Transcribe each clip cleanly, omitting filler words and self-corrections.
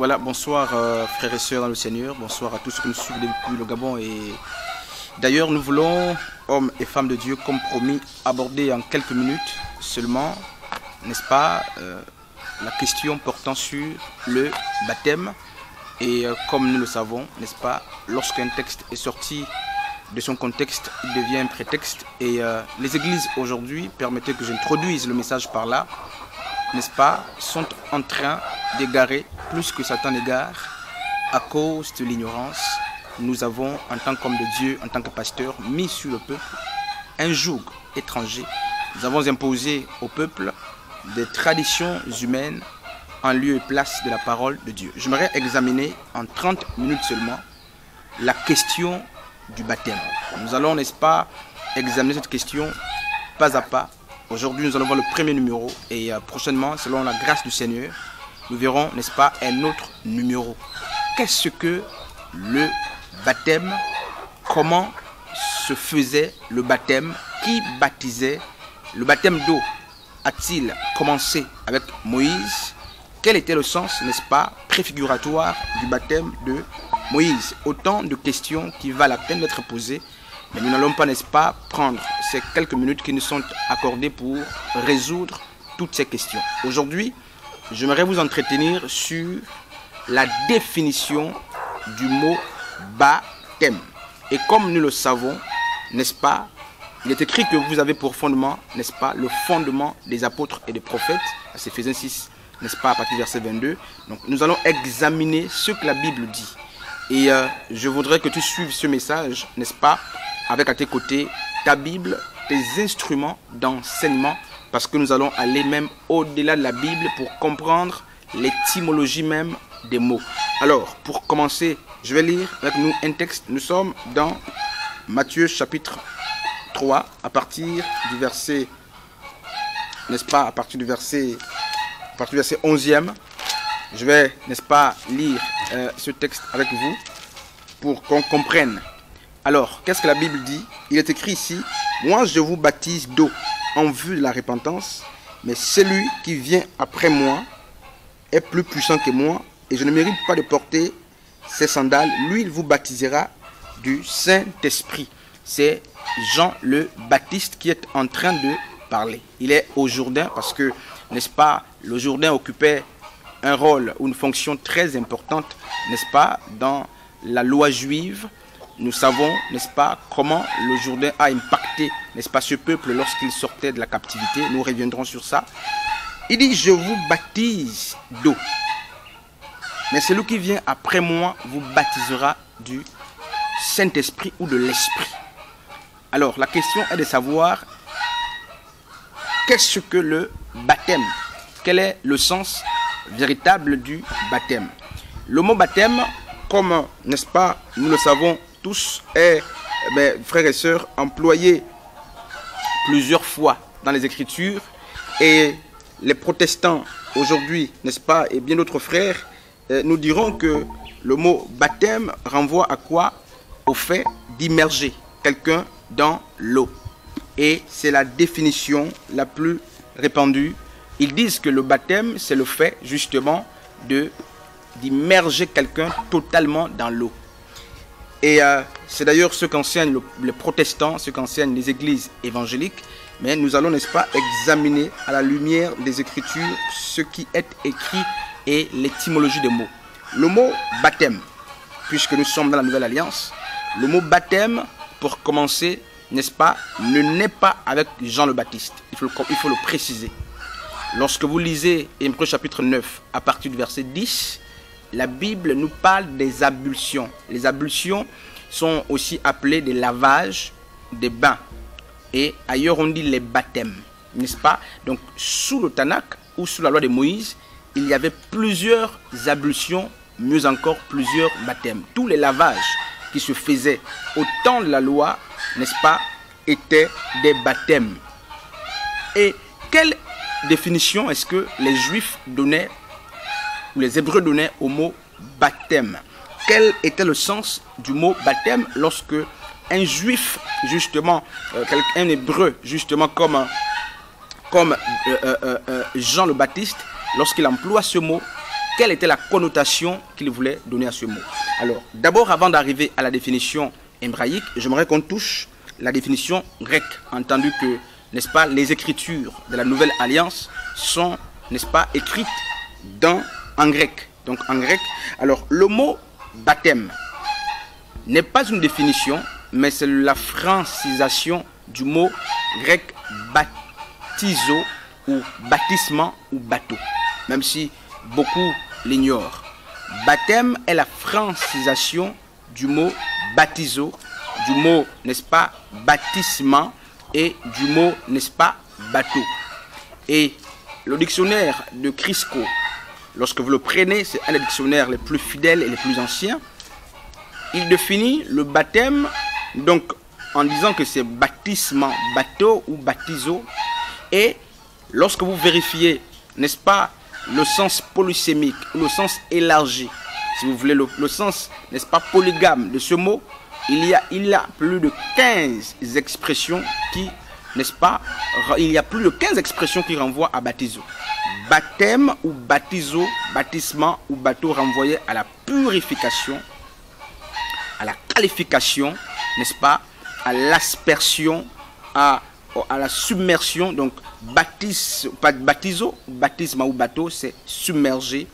Voilà, bonsoir frères et sœurs dans le Seigneur, bonsoir à tous ceux qui nous suivent depuis le Gabon. Et d'ailleurs, nous voulons, hommes et femmes de Dieu, comme promis, aborder en quelques minutes seulement, n'est-ce pas, la question portant sur le baptême. Et comme nous le savons, n'est-ce pas, lorsqu'un texte est sorti de son contexte, il devient un prétexte. Et les églises aujourd'hui, permettez que j'introduise le message par là, n'est-ce pas, sont en train d'égarer plus que Satan égare à cause de l'ignorance. Nous avons, en tant qu'homme de Dieu, en tant que pasteur, mis sur le peuple un joug étranger. Nous avons imposé au peuple des traditions humaines en lieu et place de la parole de Dieu. J'aimerais examiner en 30 minutes seulement la question du baptême. Nous allons, n'est-ce pas, examiner cette question pas à pas. Aujourd'hui, nous allons voir le premier numéro et prochainement, selon la grâce du Seigneur, nous verrons, n'est-ce pas, un autre numéro. Qu'est-ce que le baptême? Comment se faisait le baptême? Qui baptisait? Le baptême d'eau a-t-il commencé avec Moïse? Quel était le sens, n'est-ce pas, préfiguratoire du baptême de Moïse? Autant de questions qui valent la peine d'être posées. Mais nous n'allons pas, n'est-ce pas, prendre ces quelques minutes qui nous sont accordées pour résoudre toutes ces questions. Aujourd'hui, j'aimerais vous entretenir sur la définition du mot baptême. Et comme nous le savons, n'est-ce pas, il est écrit que vous avez pour fondement, n'est-ce pas, le fondement des apôtres et des prophètes, c'est Ephésiens 6, n'est-ce pas, à partir du verset 22. Donc nous allons examiner ce que la Bible dit. Et je voudrais que tu suives ce message, n'est-ce pas, avec à tes côtés ta Bible, tes instruments d'enseignement, parce que nous allons aller même au-delà de la Bible pour comprendre l'étymologie même des mots. Alors, pour commencer, je vais lire avec nous un texte. Nous sommes dans Matthieu chapitre 3, à partir du verset, n'est-ce pas, à partir du verset 11e. Je vais, n'est-ce pas, lire ce texte avec vous pour qu'on comprenne. Alors, qu'est-ce que la Bible dit? Il est écrit ici: moi je vous baptise d'eau en vue de la repentance, mais celui qui vient après moi est plus puissant que moi, et je ne mérite pas de porter ses sandales. Lui, il vous baptisera du Saint-Esprit. C'est Jean le Baptiste qui est en train de parler. Il est au Jourdain parce que, n'est-ce pas, le Jourdain occupait un rôle ou une fonction très importante, n'est-ce pas, dans la loi juive. Nous savons, n'est-ce pas, comment le Jourdain a impacté, n'est-ce pas, ce peuple lorsqu'il sortait de la captivité. Nous reviendrons sur ça. Il dit: je vous baptise d'eau, mais celui qui vient après moi vous baptisera du Saint-Esprit ou de l'Esprit. Alors, la question est de savoir qu'est-ce que le baptême? Quel est le sens véritable du baptême? Le mot baptême, comme, n'est-ce pas, nous le savons tous, est, frères et sœurs, employé plusieurs fois dans les Écritures. Et les protestants aujourd'hui, n'est-ce pas, et bien d'autres frères, nous diront que le mot baptême renvoie à quoi? Au fait d'immerger quelqu'un dans l'eau. Et c'est la définition la plus répandue. Ils disent que le baptême, c'est le fait justement d'immerger quelqu'un totalement dans l'eau. Et c'est d'ailleurs ce qu'enseignent les protestants, ce qu'enseignent les églises évangéliques. Mais nous allons, n'est-ce pas, examiner à la lumière des Écritures ce qui est écrit et l'étymologie des mots. Le mot baptême, puisque nous sommes dans la Nouvelle Alliance, le mot baptême, pour commencer, n'est-ce pas, ne naît pas avec Jean le Baptiste. Il faut le préciser. Lorsque vous lisez Hébreux chapitre 9, à partir du verset 10, la Bible nous parle des ablutions. Les ablutions sont aussi appelées des lavages, des bains. Et ailleurs on dit les baptêmes, n'est-ce pas? Donc sous le Tanakh ou sous la loi de Moïse, il y avait plusieurs ablutions, mieux encore plusieurs baptêmes. Tous les lavages qui se faisaient au temps de la loi, n'est-ce pas, étaient des baptêmes. Et quelle définition est-ce que les Juifs donnaient, ou les Hébreux donnaient au mot baptême? Quel était le sens du mot baptême lorsque un Juif, justement, un Hébreu, justement, comme Jean le Baptiste, lorsqu'il emploie ce mot, quelle était la connotation qu'il voulait donner à ce mot. Alors, d'abord, avant d'arriver à la définition hébraïque, j'aimerais qu'on touche la définition grecque, entendu que, n'est-ce pas, les écritures de la Nouvelle Alliance sont, n'est-ce pas, écrites en grec. Donc, en grec, alors, le mot baptême n'est pas une définition, mais c'est la francisation du mot grec baptizo ou baptisement ou bateau, même si beaucoup l'ignorent. Baptême est la francisation du mot baptizo, du mot, n'est-ce pas, baptisement et du mot, n'est-ce pas, bateau. Et le dictionnaire de Crisco, lorsque vous le prenez, c'est un des dictionnaires les plus fidèles et les plus anciens. Il définit le baptême donc en disant que c'est baptisement, bateau ou baptizo. Et lorsque vous vérifiez, n'est-ce pas, le sens polysémique, le sens élargi, si vous voulez, le sens, n'est-ce pas, polygame de ce mot, il y a plus de 15 expressions qui, n'est-ce pas, il y a plus de 15 expressions qui renvoient à baptizo. Baptême ou baptizo, baptisement ou bateau renvoyait à la purification, à la qualification, n'est-ce pas, à l'aspersion, à la submersion. Donc baptizo, baptisme ou bateau, c'est submerger,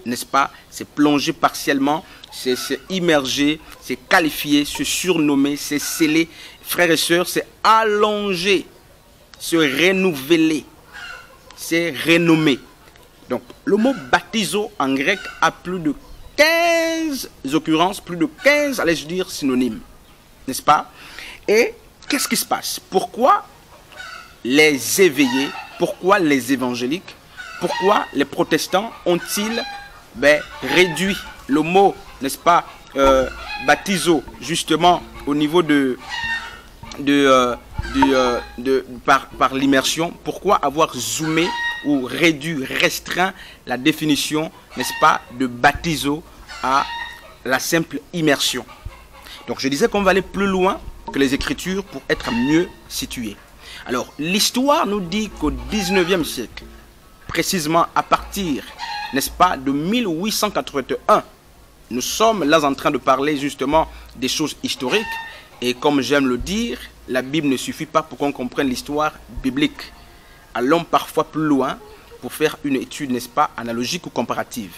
n'est-ce pas, c'est plonger partiellement, c'est immerger, c'est qualifier, se surnommer, c'est sceller. Frères et sœurs, c'est allonger, se renouveler, c'est renommer. Donc le mot baptizo en grec a plus de 15 occurrences, plus de 15, allais-je dire, synonymes, n'est-ce pas? Et qu'est-ce qui se passe? Pourquoi les éveillés, pourquoi les évangéliques, pourquoi les protestants ont-ils réduit le mot, n'est-ce pas, baptizo, justement au niveau par l'immersion? Pourquoi avoir zoomé ou réduit, restreint la définition, n'est-ce pas, de baptizo à la simple immersion? Donc je disais qu'on va aller plus loin que les Écritures pour être mieux situés. Alors l'histoire nous dit qu'au 19e siècle, précisément à partir, n'est-ce pas, de 1881, nous sommes là en train de parler justement des choses historiques. Et comme j'aime le dire, la Bible ne suffit pas pour qu'on comprenne l'histoire biblique. Allons parfois plus loin pour faire une étude, n'est-ce pas, analogique ou comparative.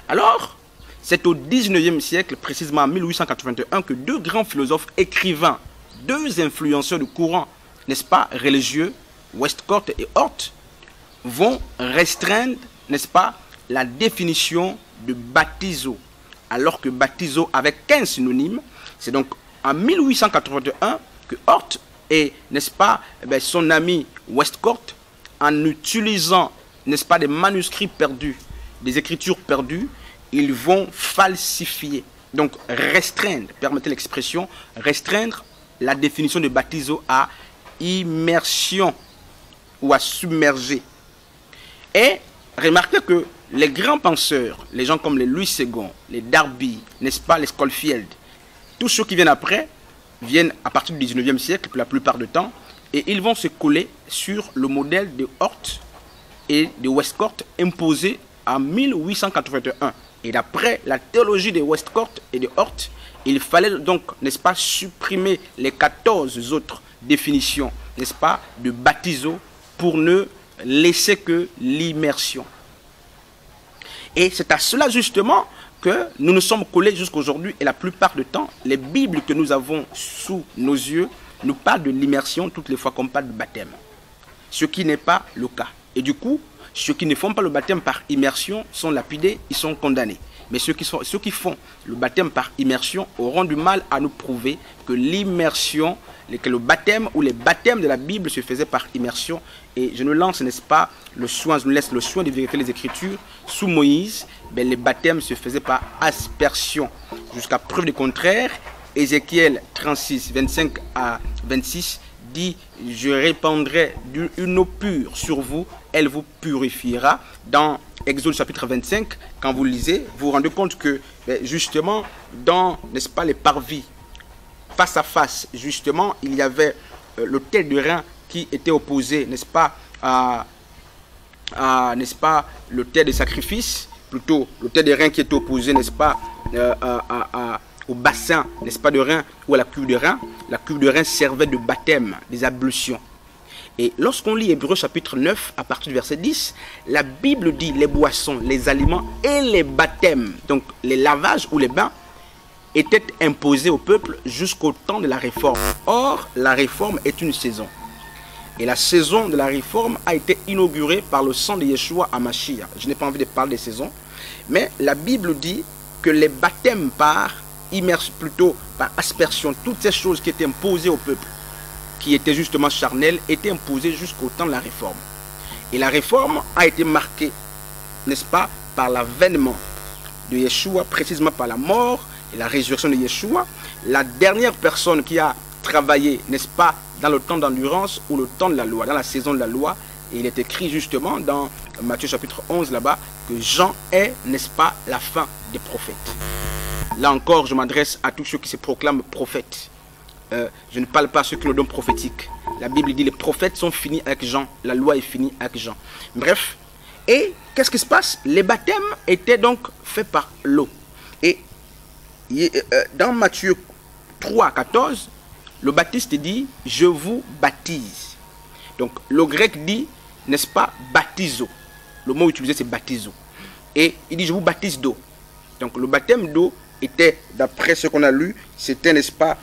Alors, c'est au 19e siècle, précisément en 1881, que deux grands philosophes écrivains, deux influenceurs du courant, n'est-ce pas, religieux, Westcott et Hort, vont restreindre, n'est-ce pas, la définition de baptizo. Alors que baptizo avait 15 synonymes, c'est donc en 1881 que Hort et, n'est-ce pas, son ami Westcott, en utilisant, n'est-ce pas, des manuscrits perdus, des écritures perdues, ils vont falsifier, donc restreindre, permettez l'expression, restreindre la définition de baptizo à immersion ou à submerger. Et remarquez que les grands penseurs, les gens comme les Louis Segond, les Darby, n'est-ce pas, les Schofield, tous ceux qui viennent après, viennent à partir du 19e siècle, pour la plupart du temps, et ils vont se coller sur le modèle de Hort et de Westcott imposé en 1881. Et d'après la théologie de Westcott et de Hort, il fallait donc, n'est-ce pas, supprimer les 14 autres définitions, n'est-ce pas, de baptizo pour ne laisser que l'immersion. Et c'est à cela justement que nous nous sommes collés jusqu'aujourd'hui, et la plupart du temps, les Bibles que nous avons sous nos yeux nous parlent de l'immersion toutes les fois qu'on parle de baptême. Ce qui n'est pas le cas. Et du coup, ceux qui ne font pas le baptême par immersion sont lapidés, ils sont condamnés. Mais ceux qui font le baptême par immersion auront du mal à nous prouver que l'immersion, que le baptême ou les baptêmes de la Bible se faisaient par immersion. Et je nous lance, n'est-ce pas, je nous laisse le soin de vérifier les Écritures. Sous Moïse, les baptêmes se faisaient par aspersion. Jusqu'à preuve du contraire, Ézéchiel 36, 25 à 26 dit « Je répandrai une eau pure sur vous, elle vous purifiera ». Dans Exode chapitre 25, quand vous lisez, vous vous rendez compte que justement, dans, n'est-ce pas, les parvis, face à face, justement, il y avait l'autel de rein qui était opposé, n'est-ce pas, n'est-ce pas, l'autel de sacrifice, plutôt le terre-de-rein qui était opposé, n'est-ce pas, au bassin, n'est-ce pas, de rein, ou à la cuve de rein. La cuve de rein servait de baptême, des ablutions. Et lorsqu'on lit Hébreux chapitre 9, à partir du verset 10, la Bible dit les boissons, les aliments et les baptêmes, donc les lavages ou les bains, étaient imposés au peuple jusqu'au temps de la réforme. Or, la réforme est une saison. Et la saison de la réforme a été inaugurée par le sang de Yeshua à Mashiach. Je n'ai pas envie de parler des saisons, mais la Bible dit que les baptêmes par plutôt par aspersion, toutes ces choses qui étaient imposées au peuple, qui étaient justement charnelles, étaient imposées jusqu'au temps de la réforme. Et la réforme a été marquée, n'est-ce pas, par l'avènement de Yeshua, précisément par la mort et la résurrection de Yeshua. La dernière personne qui a travaillé, n'est-ce pas, dans le temps d'endurance ou le temps de la loi, dans la saison de la loi. Et il est écrit justement dans Matthieu chapitre 11 là-bas que Jean est, n'est-ce pas, la fin des prophètes. Là encore, je m'adresse à tous ceux qui se proclament prophètes. Je ne parle pas à ceux qui ont le don prophétique. La Bible dit les prophètes sont finis avec Jean, la loi est finie avec Jean. Bref, et qu'est-ce qui se passe? Les baptêmes étaient donc faits par l'eau. Et dans Matthieu 3, 14, le baptiste dit « Je vous baptise ». Donc le grec dit, n'est-ce pas, baptizo. Le mot utilisé c'est baptizo. Et il dit « Je vous baptise d'eau ». Donc le baptême d'eau était, d'après ce qu'on a lu, c'était, n'est-ce pas,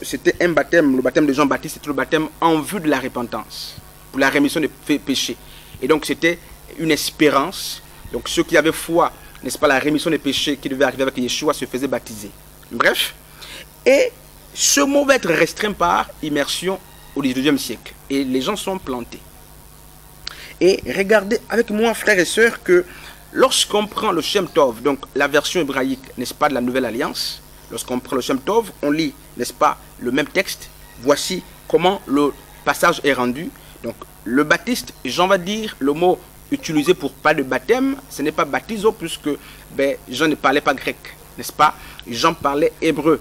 c'était un baptême, le baptême de Jean-Baptiste, c'était le baptême en vue de la repentance, pour la rémission des péchés. Et donc c'était une espérance. Donc ceux qui avaient foi, n'est-ce pas, la rémission des péchés qui devait arriver avec Yeshua se faisaient baptiser. Bref, et ce mot va être restreint par immersion au 19e siècle. Et les gens sont plantés. Et regardez avec moi, frères et sœurs, que lorsqu'on prend le Shem Tov, donc la version hébraïque, n'est-ce pas, de la Nouvelle Alliance, lorsqu'on prend le Shem Tov, on lit, n'est-ce pas, le même texte. Voici comment le passage est rendu. Donc le baptiste, Jean va dire le mot utilisé pour pas de baptême, ce n'est pas baptizo, puisque Jean ne parlait pas grec, n'est-ce pas? Jean parlait hébreu,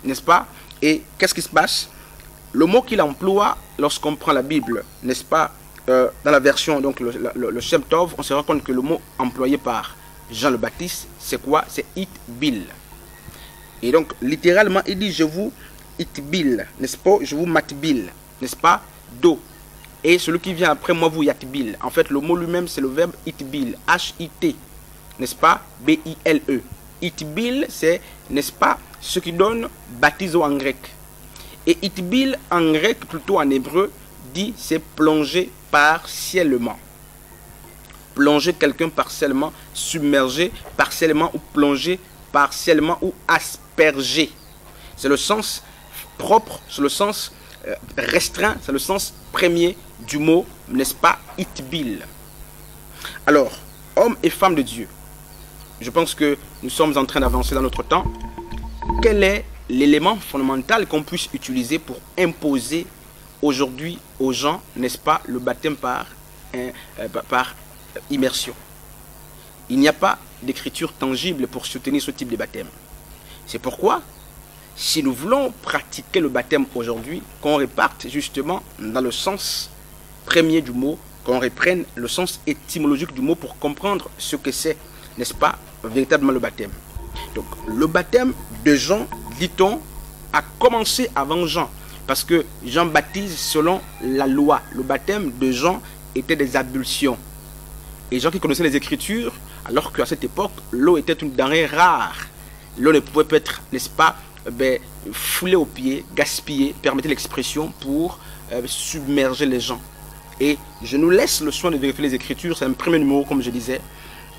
n'est-ce pas? Et qu'est-ce qui se passe? Le mot qu'il emploie lorsqu'on prend la Bible, n'est-ce pas, dans la version, donc le Shem Tov, on se rend compte que le mot employé par Jean le Baptiste, c'est quoi? C'est itbil. Et donc, littéralement, il dit, je vous itbil, n'est-ce pas? Je vous matbil, n'est-ce pas? Do. Et celui qui vient après moi, vous yatbil. En fait, le mot lui-même, c'est le verbe itbil, H-I-T, n'est-ce pas? B-I-L-E. Itbil, c'est, n'est-ce pas, ce qui donne baptizo en grec. Et itbil en grec, plutôt en hébreu, dit c'est plonger partiellement. Plonger quelqu'un partiellement, submerger partiellement ou plonger partiellement ou asperger. C'est le sens propre, c'est le sens restreint, c'est le sens premier du mot, n'est-ce pas, itbil. Alors, hommes et femmes de Dieu, je pense que nous sommes en train d'avancer dans notre temps. Quel est l'élément fondamental qu'on puisse utiliser pour imposer aujourd'hui aux gens, n'est-ce pas, le baptême par immersion? Il n'y a pas d'écriture tangible pour soutenir ce type de baptême. C'est pourquoi, si nous voulons pratiquer le baptême aujourd'hui, qu'on reparte justement dans le sens premier du mot, qu'on reprenne le sens étymologique du mot pour comprendre ce que c'est, n'est-ce pas, véritablement le baptême. Donc, le baptême de Jean, dit-on, a commencé avant Jean. Parce que Jean baptise selon la loi. Le baptême de Jean était des ablutions. Et Jean qui connaissait les Écritures, alors qu'à cette époque, l'eau était une denrée rare. L'eau ne pouvait pas être, n'est-ce pas, foulée aux pieds, gaspillée, permettez l'expression, pour submerger les gens. Et je nous laisse le soin de vérifier les Écritures. C'est un premier numéro, comme je disais,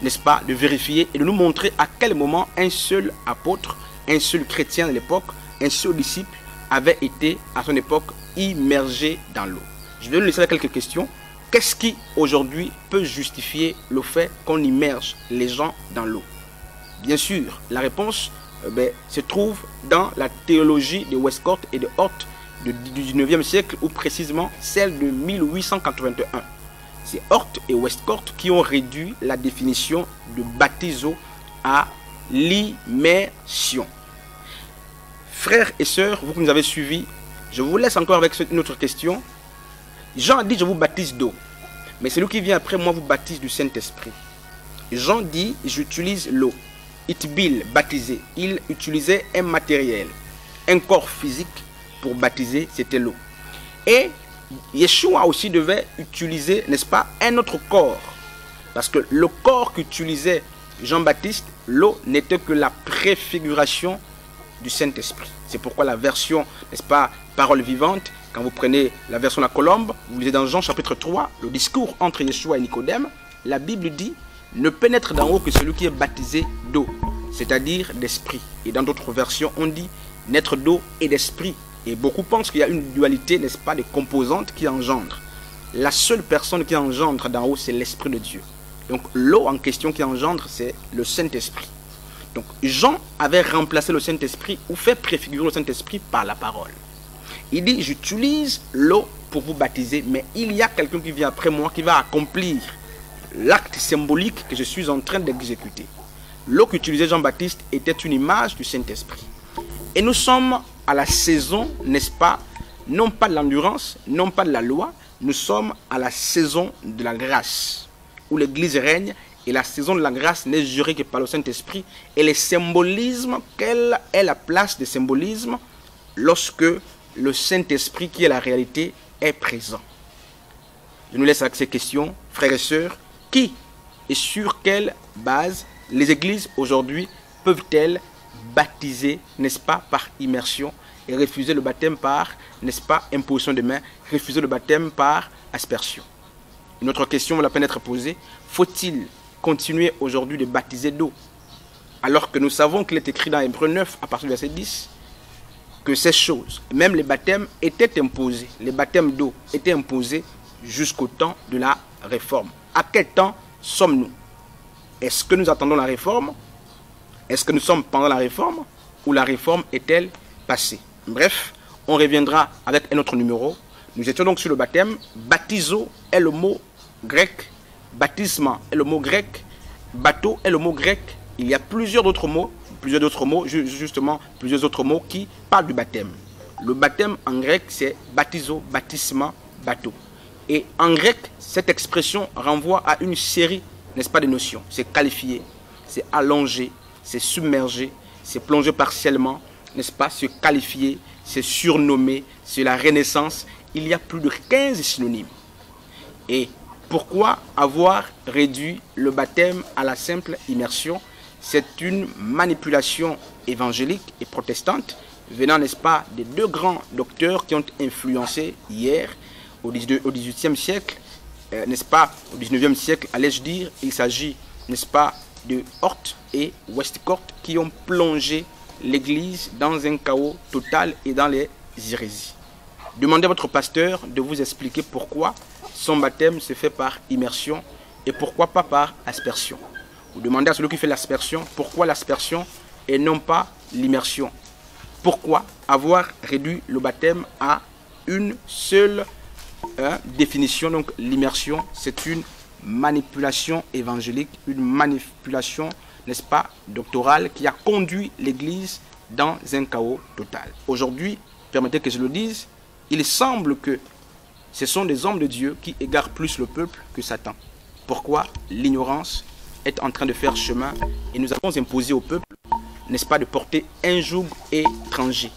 n'est-ce pas, de vérifier et de nous montrer à quel moment un seul apôtre, un seul chrétien de l'époque, un seul disciple avait été à son époque immergé dans l'eau. Je vais nous laisser avec quelques questions. Qu'est-ce qui aujourd'hui peut justifier le fait qu'on immerge les gens dans l'eau? Bien sûr, la réponse se trouve dans la théologie de Westcott et de Hort du 19e siècle, ou précisément celle de 1881. C'est Hort et Westcott qui ont réduit la définition de baptizo à l'immersion. Frères et sœurs, vous qui nous avez suivis, je vous laisse encore avec une autre question. Jean a dit, je vous baptise d'eau. Mais celui qui vient après moi vous baptise du Saint-Esprit. Jean dit, j'utilise l'eau. Itbil, baptisé. Il utilisait un matériel, un corps physique pour baptiser, c'était l'eau. Et Yeshua aussi devait utiliser, n'est-ce pas, un autre corps. Parce que le corps qu'utilisait Jean-Baptiste, l'eau n'était que la préfiguration du Saint-Esprit. C'est pourquoi la version, n'est-ce pas, parole vivante, quand vous prenez la version de la Colombe, vous lisez dans Jean chapitre 3, le discours entre Yeshua et Nicodème, la Bible dit, ne pénètre d'en haut que celui qui est baptisé d'eau, c'est-à-dire d'esprit. Et dans d'autres versions, on dit naître d'eau et d'esprit. Et beaucoup pensent qu'il y a une dualité, n'est-ce pas, des composantes qui engendrent. La seule personne qui engendre d'en haut, c'est l'Esprit de Dieu. Donc l'eau en question qui engendre, c'est le Saint-Esprit. Donc Jean avait remplacé le Saint-Esprit ou fait préfigurer le Saint-Esprit par la parole. Il dit, j'utilise l'eau pour vous baptiser, mais il y a quelqu'un qui vient après moi qui va accomplir l'acte symbolique que je suis en train d'exécuter. L'eau qu'utilisait Jean-Baptiste était une image du Saint-Esprit. Et nous sommes à la saison, n'est-ce pas, non pas de l'endurance, non pas de la loi, nous sommes à la saison de la grâce, où l'Église règne, et la saison de la grâce n'est jurée que par le Saint-Esprit, et les symbolismes, quelle est la place des symbolismes lorsque le Saint-Esprit, qui est la réalité, est présent. Je nous laisse avec ces questions, frères et sœurs, qui et sur quelle base les églises aujourd'hui peuvent-elles baptiser, n'est-ce pas, par immersion et refuser le baptême par, n'est-ce pas, imposition de main, refuser le baptême par aspersion. Une autre question vaut la peine d'être posée. Faut-il continuer aujourd'hui de baptiser d'eau alors que nous savons qu'il est écrit dans Hébreux 9 à partir du verset 10 que ces choses, même les baptêmes étaient imposés, les baptêmes d'eau étaient imposés jusqu'au temps de la réforme. À quel temps sommes-nous? Est-ce que nous attendons la réforme? Est-ce que nous sommes pendant la réforme? Ou la réforme est-elle passée? Bref, on reviendra avec un autre numéro. Nous étions donc sur le baptême. Baptizo est le mot grec. Baptisma est le mot grec. Bateau est le mot grec. Il y a plusieurs autres mots qui parlent du baptême. Le baptême en grec, c'est baptizo, baptisma, bateau. Et en grec, cette expression renvoie à une série, n'est-ce pas, de notions. C'est qualifié, c'est allongé, c'est submergé, c'est plongé partiellement, n'est-ce pas, c'est qualifié, c'est surnommé, c'est la renaissance. Il y a plus de 15 synonymes. Et pourquoi avoir réduit le baptême à la simple immersion? C'est une manipulation évangélique et protestante, venant, n'est-ce pas, des deux grands docteurs qui ont influencé hier, au XVIIIe siècle, n'est-ce pas, au XIXe siècle, allais-je dire, il s'agit, n'est-ce pas, de Hort et Westcott qui ont plongé l'Église dans un chaos total et dans les hérésies. Demandez à votre pasteur de vous expliquer pourquoi son baptême se fait par immersion et pourquoi pas par aspersion. Vous demandez à celui qui fait l'aspersion pourquoi l'aspersion et non pas l'immersion. Pourquoi avoir réduit le baptême à une seule définition? Donc l'immersion, c'est une manipulation évangélique, une manipulation, n'est-ce pas, doctorale qui a conduit l'Église dans un chaos total. Aujourd'hui, permettez que je le dise, il semble que ce sont des hommes de Dieu qui égarent plus le peuple que Satan. Pourquoi? L'ignorance est en train de faire chemin et nous avons imposé au peuple, n'est-ce pas, de porter un joug étranger.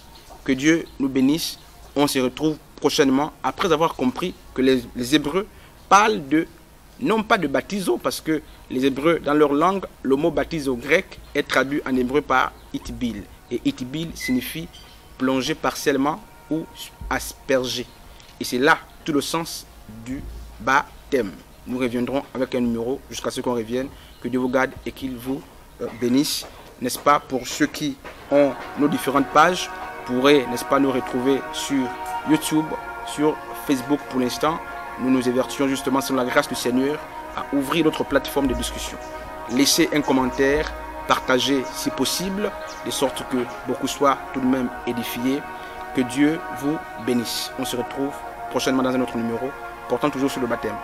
Que Dieu nous bénisse. On se retrouve prochainement après avoir compris que les Hébreux parlent de, non pas de baptiso, parce que les Hébreux, dans leur langue, le mot baptiso grec est traduit en hébreu par itbil. Et itbil signifie plonger partiellement ou asperger. Et c'est là tout le sens du baptême. Nous reviendrons avec un numéro jusqu'à ce qu'on revienne. Que Dieu vous garde et qu'il vous bénisse. N'est-ce pas, pour ceux qui ont nos différentes pages, pourraient, n'est-ce pas, nous retrouver sur YouTube, sur Facebook pour l'instant. Nous nous évertuons justement, selon la grâce du Seigneur, à ouvrir notre plateforme de discussion. Laissez un commentaire, partagez si possible, de sorte que beaucoup soient tout de même édifiés. Que Dieu vous bénisse. On se retrouve prochainement dans un autre numéro, portant toujours sur le baptême.